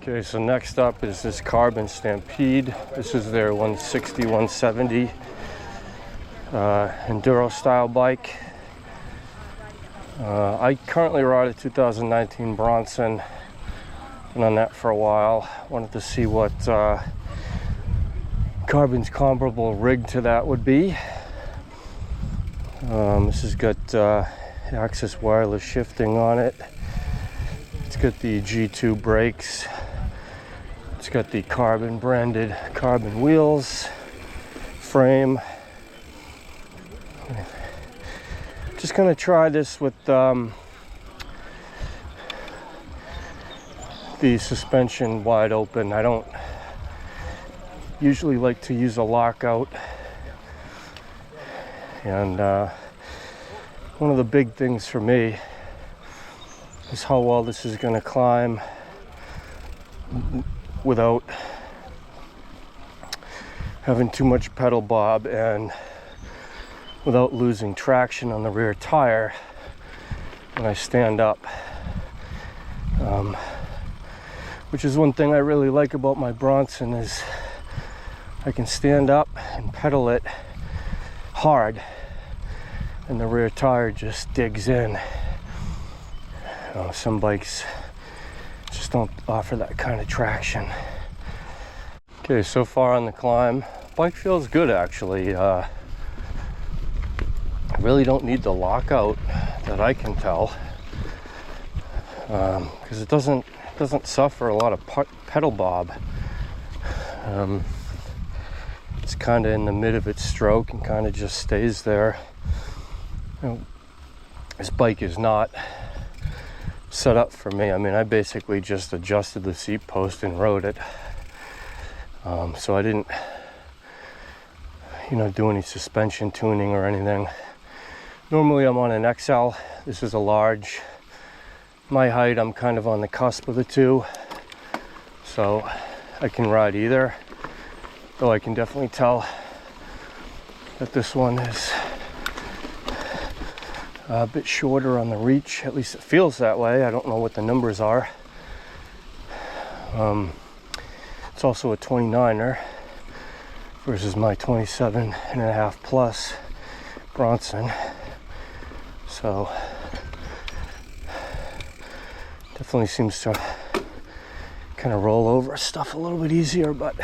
Okay, so next up is this Karbon Stampede. This is their 160, 170 enduro style bike. I currently ride a 2019 Bronson. Been on that for a while. Wanted to see what Karbon's comparable rig to that would be. This has got access wireless shifting on it. It's got the G2 brakes. It's got the Karbon branded Karbon wheels, frame. Just gonna try this with the suspension wide open. I don't usually like to use a lockout. And one of the big things for me is how well this is gonna climb without having too much pedal bob and without losing traction on the rear tire when I stand up. Which is one thing I really like about my Bronson is I can stand up and pedal it hard and the rear tire just digs in. Some bikes just don't offer that kind of traction. Okay, so far on the climb, bike feels good actually. I really don't need the lockout that I can tell, because it doesn't suffer a lot of pedal bob. It's kind of in the mid of its stroke and kind of just stays there. This bike is not set up for me. I mean, I basically just adjusted the seat post and rode it. So I didn't, do any suspension tuning or anything. Normally I'm on an XL. This is a large. My height, I'm kind of on the cusp of the two. So I can ride either. Though I can definitely tell that this one is a bit shorter on the reach. At least it feels that way. I don't know what the numbers are. It's also a 29er versus my 27.5 plus Bronson. So definitely seems to kind of roll over stuff a little bit easier, but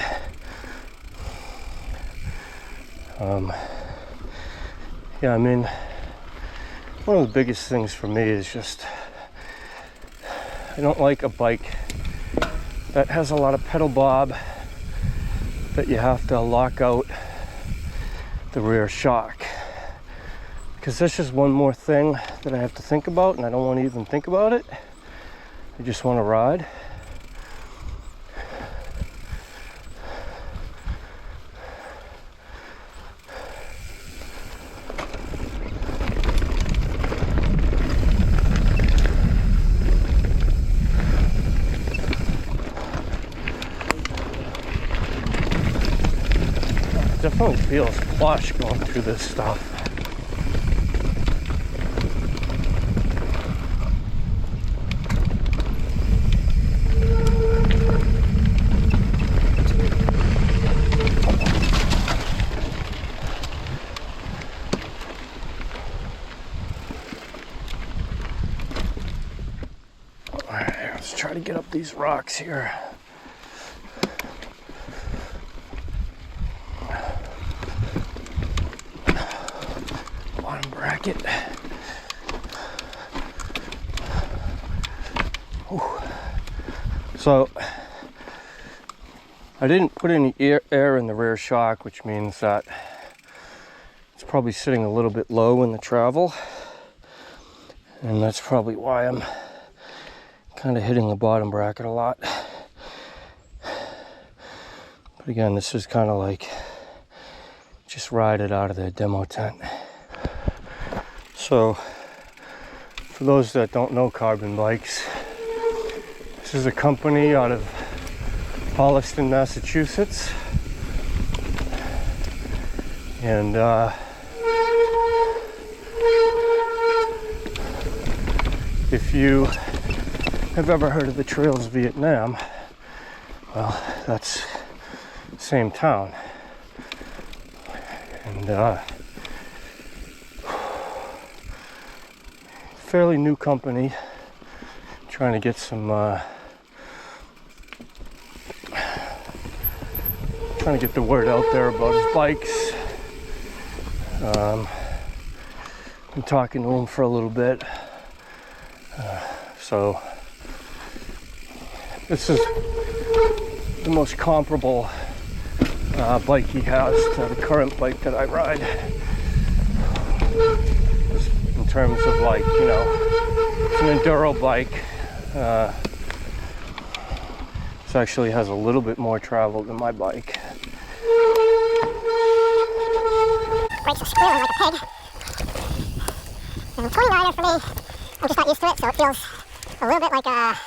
yeah, I mean, one of the biggest things for me is just I don't like a bike that has a lot of pedal bob that you have to lock out the rear shock, because that's just one more thing that I have to think about, and I don't want to even think about it. I just want to ride. Definitely feels plush going through this stuff. All right, let's try to get up these rocks here. Bracket. So I didn't put any air in the rear shock, which means that it's probably sitting a little bit low in the travel, and that's probably why I'm kind of hitting the bottom bracket a lot. But again, this is kind of like just ride it out of the demo tent. So, for those that don't know Karbon Bikes, this is a company out of Holliston, Massachusetts. And if you have ever heard of the Trails Vietnam, Well, that's same town. And fairly new company, trying to get some trying to get the word out there about his bikes. Been talking to him for a little bit, so this is the most comparable bike he has to the current bike that I ride, in terms of, like, you know, it's an enduro bike. This actually has a little bit more travel than my bike. Brakes are squealing like a pig. And 29er for me, I'm just not used to it, so it feels a little bit like a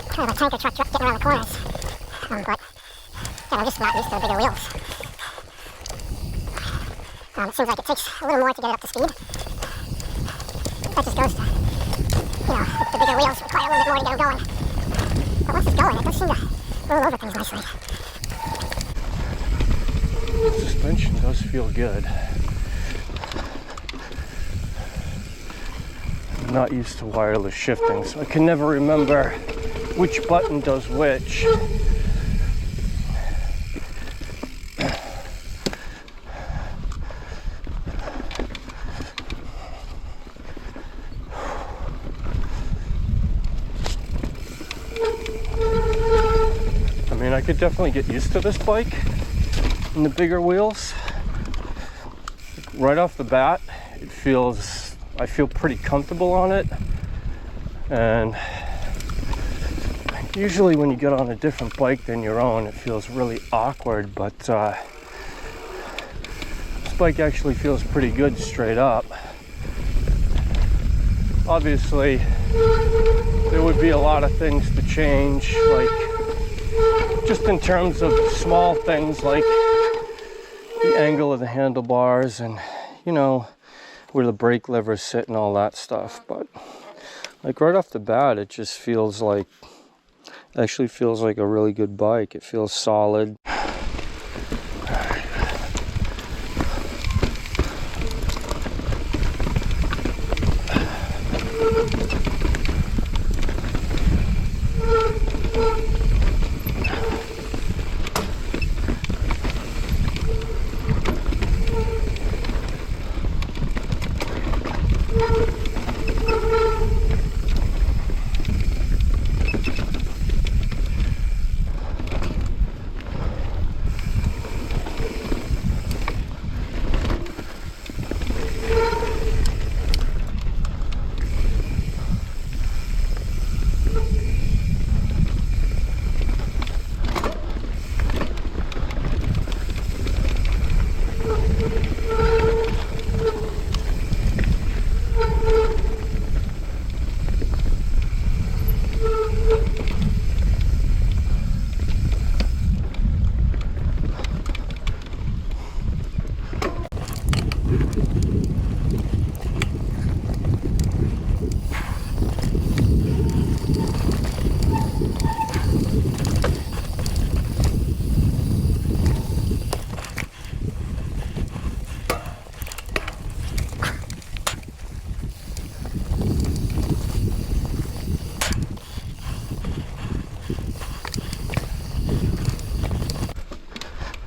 kind of a tanker truck getting around the corners. But yeah, I'm just not used to the bigger wheels. It seems like it takes a little more to get it up to speed. That just goes to, you know, the bigger wheels require a little bit more to get them going. But once it's going, it does seem to roll over things nicely. The suspension does feel good. I'm not used to wireless shifting, so I can never remember which button does which. I mean, I could definitely get used to this bike and the bigger wheels. Right off the bat, I feel pretty comfortable on it. And usually when you get on a different bike than your own, it feels really awkward, but this bike actually feels pretty good straight up. Obviously, there would be a lot of things to change, like just in terms of small things like the angle of the handlebars and, you know, where the brake levers sit and all that stuff. But like right off the bat, it just feels like, actually feels like a really good bike. It feels solid.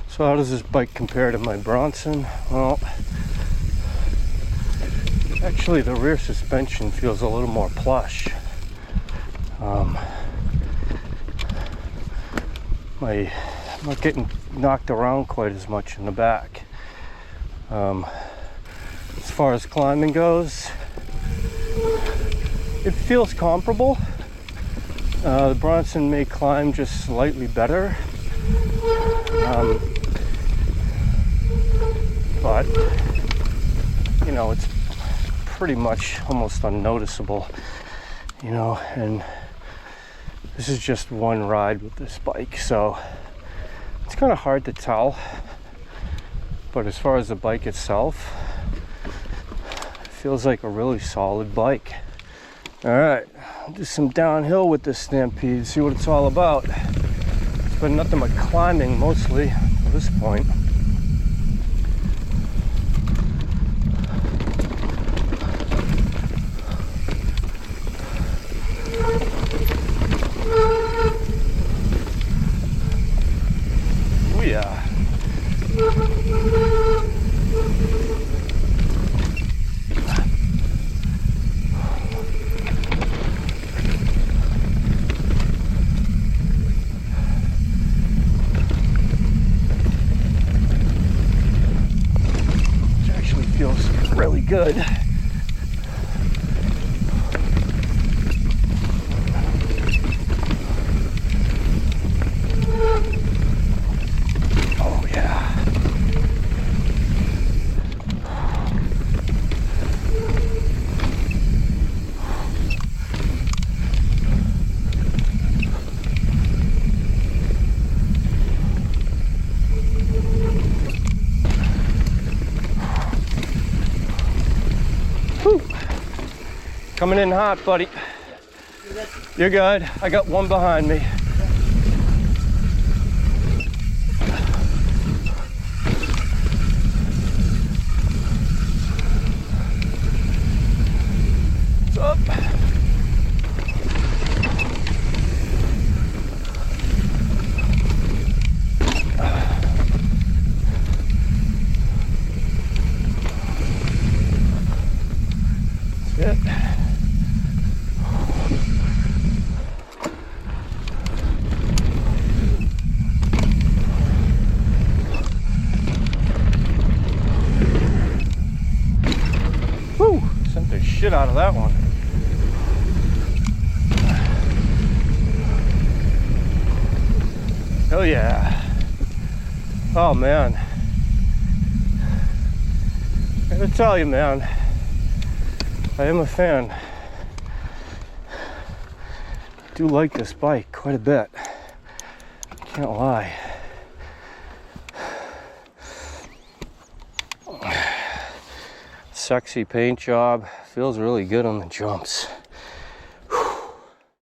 So how does this bike compare to my Bronson? Well, actually the rear suspension feels a little more plush. I'm not getting knocked around quite as much in the back. As far as climbing goes, it feels comparable. The Bronson may climb just slightly better. But, you know, it's pretty much almost unnoticeable, you know, and this is just one ride with this bike, so it's kind of hard to tell. But as far as the bike itself, it feels like a really solid bike. All right, I'll do some downhill with this Stampede, see what it's all about. been nothing but climbing mostly at this point. Oh yeah. Feels really good. Oh yeah. Whew. Coming in hot, buddy. You're good. I got one behind me. What's up? That's it. Whew, sent the shit out of that one. Hell yeah. Oh man. I gotta tell you, man, I am a fan. I do like this bike quite a bit. Can't lie. Sexy paint job. Feels really good on the jumps.